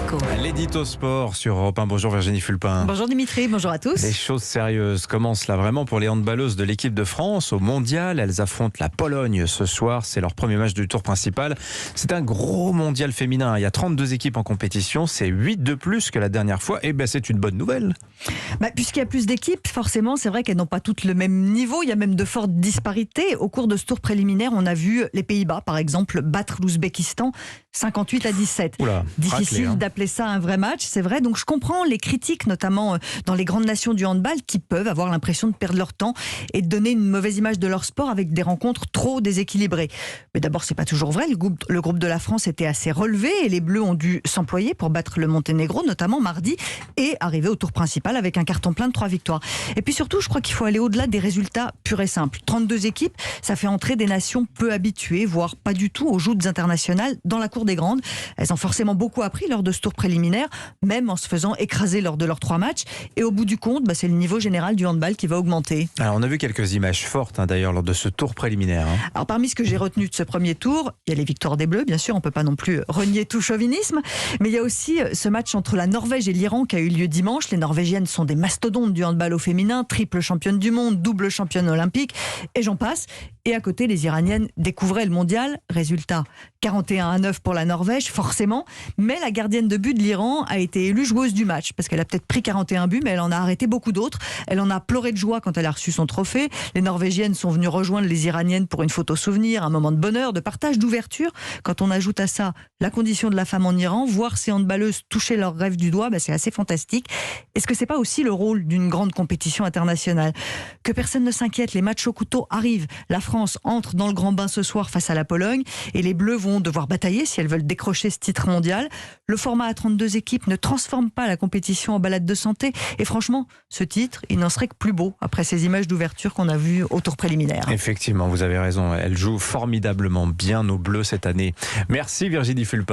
Éco. L'édito sport sur Europe 1. Bonjour Virginie Fulpin. Bonjour Dimitri, bonjour à tous. Les choses sérieuses commencent là vraiment pour les handballeuses de l'équipe de France au mondial. Elles affrontent la Pologne ce soir. C'est leur premier match du tour principal. C'est un gros mondial féminin. Il y a 32 équipes en compétition. C'est 8 de plus que la dernière fois. Et c'est une bonne nouvelle. Puisqu'il y a plus d'équipes, forcément, c'est vrai qu'elles n'ont pas toutes le même niveau. Il y a même de fortes disparités. Au cours de ce tour préliminaire, on a vu les Pays-Bas, par exemple, battre l'Ouzbékistan 58-17. Oula, difficile raclé, d'appeler ça un vrai match, c'est vrai. Donc je comprends les critiques, notamment dans les grandes nations du handball, qui peuvent avoir l'impression de perdre leur temps et de donner une mauvaise image de leur sport avec des rencontres trop déséquilibrées. Mais d'abord, c'est pas toujours vrai. Le groupe de la France était assez relevé et les Bleus ont dû s'employer pour battre le Monténégro, notamment mardi, et arriver au tour principal avec un carton plein de 3 victoires. Et puis surtout, je crois qu'il faut aller au-delà des résultats purs et simples. 32 équipes, ça fait entrer des nations peu habituées, voire pas du tout aux joutes internationales dans la cour des grandes. Elles ont forcément beaucoup appris lors de ce tour préliminaire, même en se faisant écraser lors de leurs 3 matchs. Et au bout du compte, c'est le niveau général du handball qui va augmenter. Alors, on a vu quelques images fortes d'ailleurs lors de ce tour préliminaire. Alors parmi ce que j'ai retenu de ce premier tour, il y a les victoires des Bleus, bien sûr, on ne peut pas non plus renier tout chauvinisme, mais il y a aussi ce match entre la Norvège et l'Iran qui a eu lieu dimanche. Les Norvégiennes sont des mastodontes du handball au féminin, triple championne du monde, double championne olympique, et j'en passe. Et à côté, les Iraniennes découvraient le mondial. Résultat, 41-9 pour la Norvège, forcément. Mais la gardienne de but de l'Iran a été élue joueuse du match, parce qu'elle a peut-être pris 41 buts, mais elle en a arrêté beaucoup d'autres. Elle en a pleuré de joie quand elle a reçu son trophée. Les Norvégiennes sont venues rejoindre les Iraniennes pour une photo souvenir, un moment de bonheur, de partage, d'ouverture. Quand on ajoute à ça la condition de la femme en Iran, voir ces handballeuses toucher leurs rêves du doigt, c'est assez fantastique. Est-ce que c'est pas aussi le rôle d'une grande compétition internationale ? Que personne ne s'inquiète, les matchs au couteau arrivent. La France entre dans le grand bain ce soir face à la Pologne et les Bleus vont devoir batailler si elles veulent décrocher ce titre mondial. Le format à 32 équipes ne transforme pas la compétition en balade de santé et franchement, ce titre, il n'en serait que plus beau après ces images d'ouverture qu'on a vues au tour préliminaire. Effectivement, vous avez raison. Elles jouent formidablement bien nos Bleus cette année. Merci Virginie Fulpin.